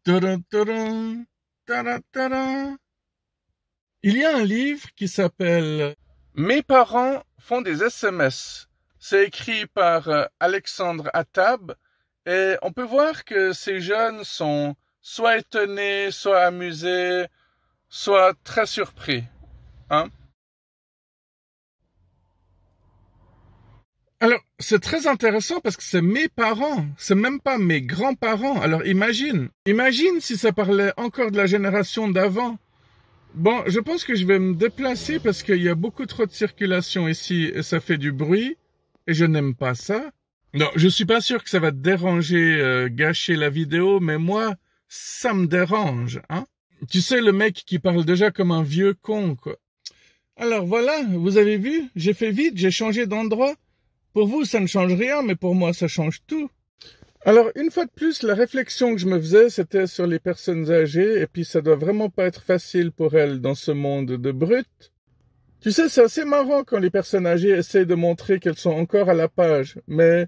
Tadam, tadam, tada, tada. Il y a un livre qui s'appelle Mes parents font des SMS. C'est écrit par Alexandre Attab et on peut voir que ces jeunes sont soit étonnés, soit amusés, soit très surpris. Hein? Alors, c'est très intéressant parce que c'est mes parents, c'est même pas mes grands-parents. Alors imagine si ça parlait encore de la génération d'avant. Bon, je pense que je vais me déplacer parce qu'il y a beaucoup trop de circulation ici et ça fait du bruit et je n'aime pas ça. Non, je suis pas sûr que ça va te déranger, gâcher la vidéo, mais moi, ça me dérange, hein. Tu sais, le mec qui parle déjà comme un vieux con, quoi. Alors voilà, vous avez vu, j'ai fait vite, j'ai changé d'endroit. Pour vous, ça ne change rien, mais pour moi, ça change tout. Alors, une fois de plus, la réflexion que je me faisais, c'était sur les personnes âgées, et puis ça doit vraiment pas être facile pour elles dans ce monde de brutes. Tu sais, c'est assez marrant quand les personnes âgées essaient de montrer qu'elles sont encore à la page, mais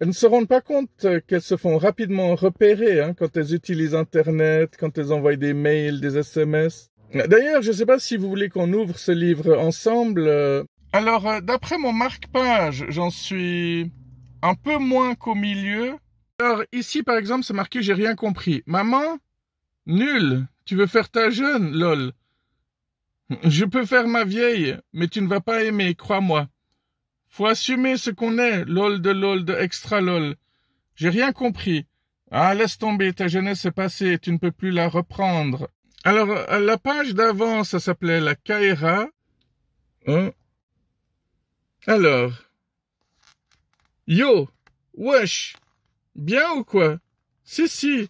elles ne se rendent pas compte qu'elles se font rapidement repérer hein, quand elles utilisent Internet, quand elles envoient des mails, des SMS. D'ailleurs, je ne sais pas si vous voulez qu'on ouvre ce livre ensemble. Alors, d'après mon marque-page, j'en suis un peu moins qu'au milieu. Alors, ici, par exemple, c'est marqué « J'ai rien compris ». Maman, nul. Tu veux faire ta jeune, lol. Je peux faire ma vieille, mais tu ne vas pas aimer, crois-moi. Faut assumer ce qu'on est, lol, de extra lol. J'ai rien compris. Ah, laisse tomber, ta jeunesse est passée, tu ne peux plus la reprendre. Alors, la page d'avant, ça s'appelait la Kaira. Hein? Alors, yo, wesh, bien ou quoi? Si.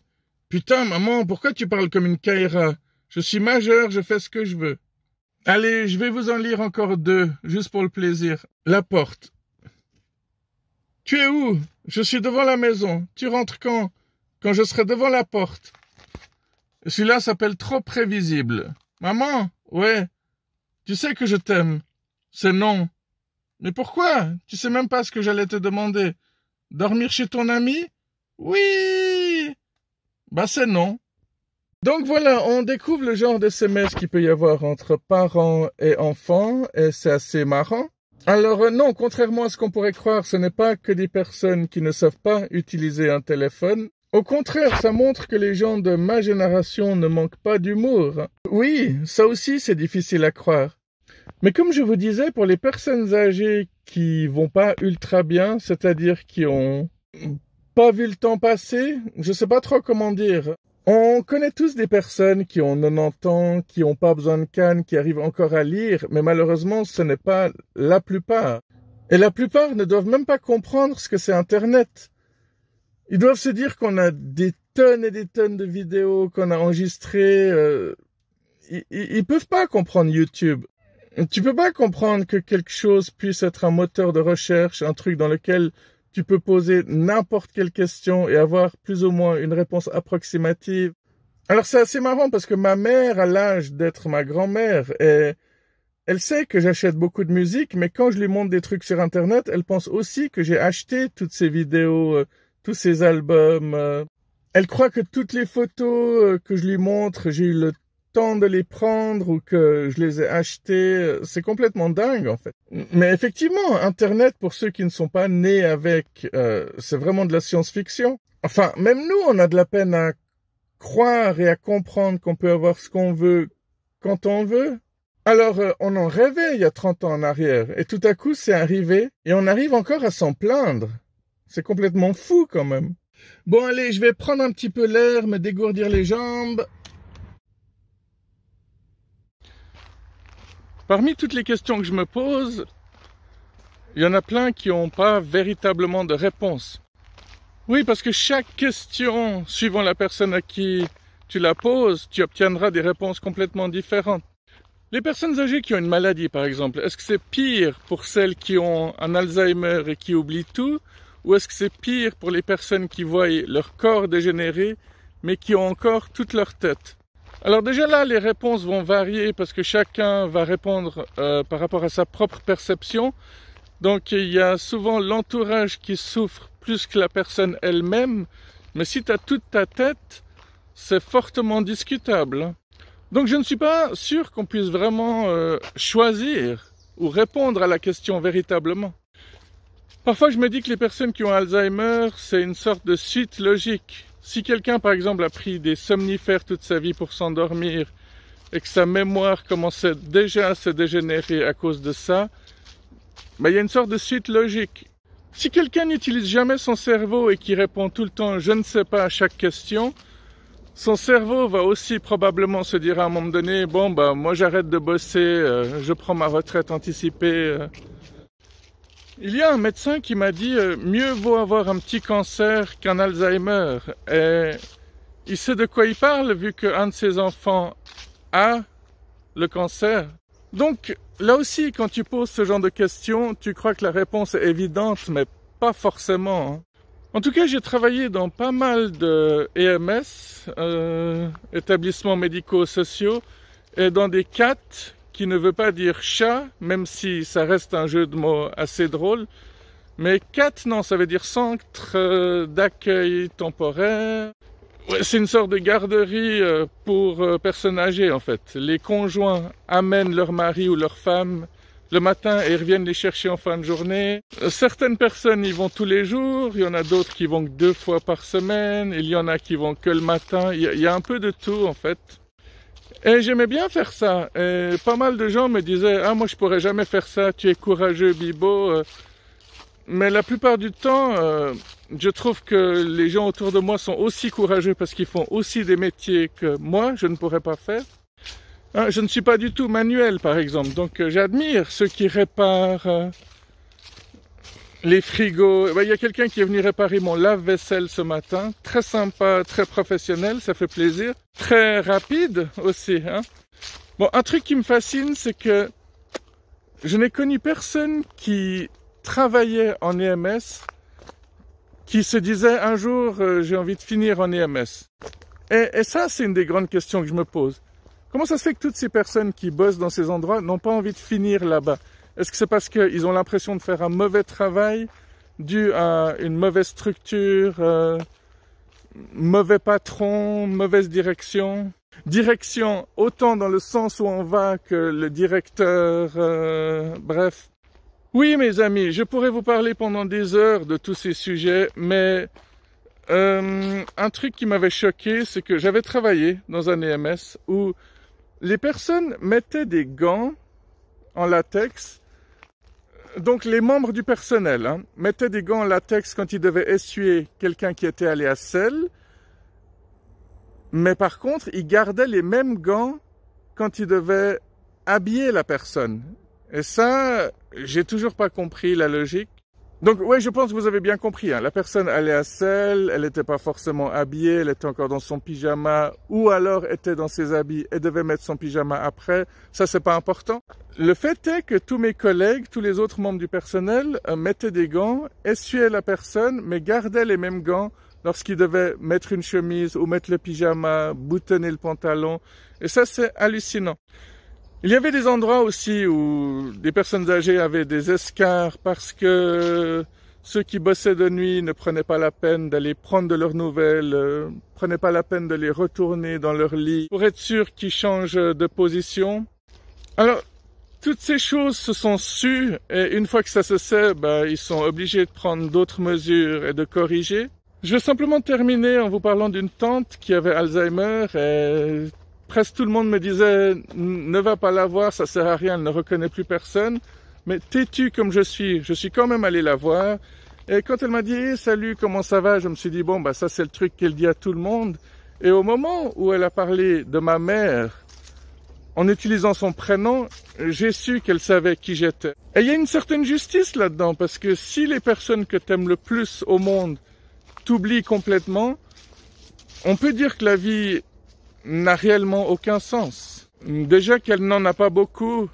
Putain, maman, pourquoi tu parles comme une Kaira? Je suis majeur, je fais ce que je veux. Allez, je vais vous en lire encore 2, juste pour le plaisir. La porte. Tu es où? Je suis devant la maison. Tu rentres quand? Quand je serai devant la porte. Celui-là s'appelle trop prévisible. Maman? Ouais. Tu sais que je t'aime. C'est non. Mais pourquoi? Tu sais même pas ce que j'allais te demander. Dormir chez ton ami? Oui! Bah c'est non. Donc voilà, on découvre le genre de SMS qu'il peut y avoir entre parents et enfants, et c'est assez marrant. Alors non, contrairement à ce qu'on pourrait croire, ce n'est pas que des personnes qui ne savent pas utiliser un téléphone. Au contraire, ça montre que les gens de ma génération ne manquent pas d'humour. Oui, ça aussi c'est difficile à croire. Mais comme je vous disais, pour les personnes âgées qui vont pas ultra bien, c'est-à-dire qui ont pas vu le temps passer, je sais pas trop comment dire. On connaît tous des personnes qui ont 90 ans, qui n'ont pas besoin de canne, qui arrivent encore à lire, mais malheureusement, ce n'est pas la plupart. Et la plupart ne doivent même pas comprendre ce que c'est Internet. Ils doivent se dire qu'on a des tonnes et des tonnes de vidéos qu'on a enregistrées. Ils peuvent pas comprendre YouTube. Tu peux pas comprendre que quelque chose puisse être un moteur de recherche, un truc dans lequel tu peux poser n'importe quelle question et avoir plus ou moins une réponse approximative. Alors c'est assez marrant parce que ma mère a l'âge d'être ma grand-mère et elle sait que j'achète beaucoup de musique, mais quand je lui montre des trucs sur Internet, elle pense aussi que j'ai acheté toutes ces vidéos, tous ces albums. Elle croit que toutes les photos que je lui montre, j'ai eu le temps de les prendre ou que je les ai achetées. C'est complètement dingue, en fait. Mais effectivement, Internet, pour ceux qui ne sont pas nés avec, c'est vraiment de la science-fiction. Enfin, même nous, on a de la peine à croire et à comprendre qu'on peut avoir ce qu'on veut quand on veut. Alors, on en rêvait il y a 30 ans en arrière, et tout à coup, c'est arrivé, et on arrive encore à s'en plaindre. C'est complètement fou, quand même. Bon, allez, je vais prendre un petit peu l'air, me dégourdir les jambes. Parmi toutes les questions que je me pose, il y en a plein qui n'ont pas véritablement de réponse. Oui, parce que chaque question, suivant la personne à qui tu la poses, tu obtiendras des réponses complètement différentes. Les personnes âgées qui ont une maladie, par exemple, est-ce que c'est pire pour celles qui ont un Alzheimer et qui oublient tout, ou est-ce que c'est pire pour les personnes qui voient leur corps dégénérer, mais qui ont encore toute leur tête? Alors déjà là, les réponses vont varier parce que chacun va répondre par rapport à sa propre perception. Donc il y a souvent l'entourage qui souffre plus que la personne elle-même. Mais si tu as toute ta tête, c'est fortement discutable. Donc je ne suis pas sûr qu'on puisse vraiment choisir ou répondre à la question véritablement. Parfois je me dis que les personnes qui ont Alzheimer, c'est une sorte de suite logique. Si quelqu'un par exemple a pris des somnifères toute sa vie pour s'endormir et que sa mémoire commençait déjà à se dégénérer à cause de ça, il y a une sorte de suite logique. Si quelqu'un n'utilise jamais son cerveau et qui répond tout le temps « je ne sais pas » à chaque question, son cerveau va aussi probablement se dire à un moment donné « bon, moi j'arrête de bosser, je prends ma retraite anticipée ». Il y a un médecin qui m'a dit « mieux vaut avoir un petit cancer qu'un Alzheimer ». Et il sait de quoi il parle vu qu'un de ses enfants a le cancer. Donc, là aussi, quand tu poses ce genre de questions, tu crois que la réponse est évidente, mais pas forcément. En tout cas, j'ai travaillé dans pas mal de EMS, établissements médico-sociaux, et dans des CAT, qui ne veut pas dire chat, même si ça reste un jeu de mots assez drôle. Mais CAT, non, ça veut dire centre d'accueil temporaire. Ouais, c'est une sorte de garderie pour personnes âgées en fait. Les conjoints amènent leur mari ou leur femme le matin et reviennent les chercher en fin de journée. Certaines personnes y vont tous les jours, il y en a d'autres qui vont que 2 fois par semaine, il y en a qui vont que le matin, il y a un peu de tout en fait. Et j'aimais bien faire ça. Et pas mal de gens me disaient « Ah, moi je pourrais jamais faire ça, tu es courageux Bibo ». Mais la plupart du temps, je trouve que les gens autour de moi sont aussi courageux parce qu'ils font aussi des métiers que moi, je ne pourrais pas faire. Je ne suis pas du tout manuel, par exemple, donc j'admire ceux qui réparent les frigos. Il y a quelqu'un qui est venu réparer mon lave-vaisselle ce matin, très sympa, très professionnel, ça fait plaisir. Très rapide aussi. Bon, un truc qui me fascine, c'est que je n'ai connu personne qui travaillait en EMS, qui se disait un jour j'ai envie de finir en EMS. Et ça, c'est une des grandes questions que je me pose. Comment ça se fait que toutes ces personnes qui bossent dans ces endroits n'ont pas envie de finir là-bas? Est-ce que c'est parce qu'ils ont l'impression de faire un mauvais travail, dû à une mauvaise structure, mauvais patron, mauvaise direction? Direction autant dans le sens où on va que le directeur, bref. Oui, mes amis, je pourrais vous parler pendant des heures de tous ces sujets, mais un truc qui m'avait choqué, c'est que j'avais travaillé dans un EMS où les personnes mettaient des gants en latex. Donc les membres du personnel mettaient des gants en latex quand ils devaient essuyer quelqu'un qui était allé à selle, mais par contre, ils gardaient les mêmes gants quand ils devaient habiller la personne. Et ça, j'ai toujours pas compris la logique. Donc ouais, je pense que vous avez bien compris. La personne allait à selle, elle n'était pas forcément habillée, elle était encore dans son pyjama, ou alors était dans ses habits et devait mettre son pyjama après. Ça, c'est pas important. Le fait est que tous mes collègues, tous les autres membres du personnel mettaient des gants, essuyaient la personne, mais gardaient les mêmes gants lorsqu'ils devaient mettre une chemise ou mettre le pyjama, boutonner le pantalon. Et ça, c'est hallucinant. Il y avait des endroits aussi où des personnes âgées avaient des escarres parce que ceux qui bossaient de nuit ne prenaient pas la peine d'aller prendre de leurs nouvelles, prenaient pas la peine de les retourner dans leur lit pour être sûr qu'ils changent de position. Alors, toutes ces choses se sont sues et une fois que ça se sait, ils sont obligés de prendre d'autres mesures et de corriger. Je vais simplement terminer en vous parlant d'une tante qui avait Alzheimer et presque tout le monde me disait « ne va pas la voir, ça sert à rien, elle ne reconnaît plus personne ». Mais têtue comme je suis quand même allé la voir. Et quand elle m'a dit hey, « salut, comment ça va ?» je me suis dit « bon, ça c'est le truc qu'elle dit à tout le monde ». Et au moment où elle a parlé de ma mère, en utilisant son prénom, j'ai su qu'elle savait qui j'étais. Et il y a une certaine justice là-dedans, parce que si les personnes que t'aimes le plus au monde t'oublient complètement, on peut dire que la vie n'a réellement aucun sens. Déjà qu'elle n'en a pas beaucoup,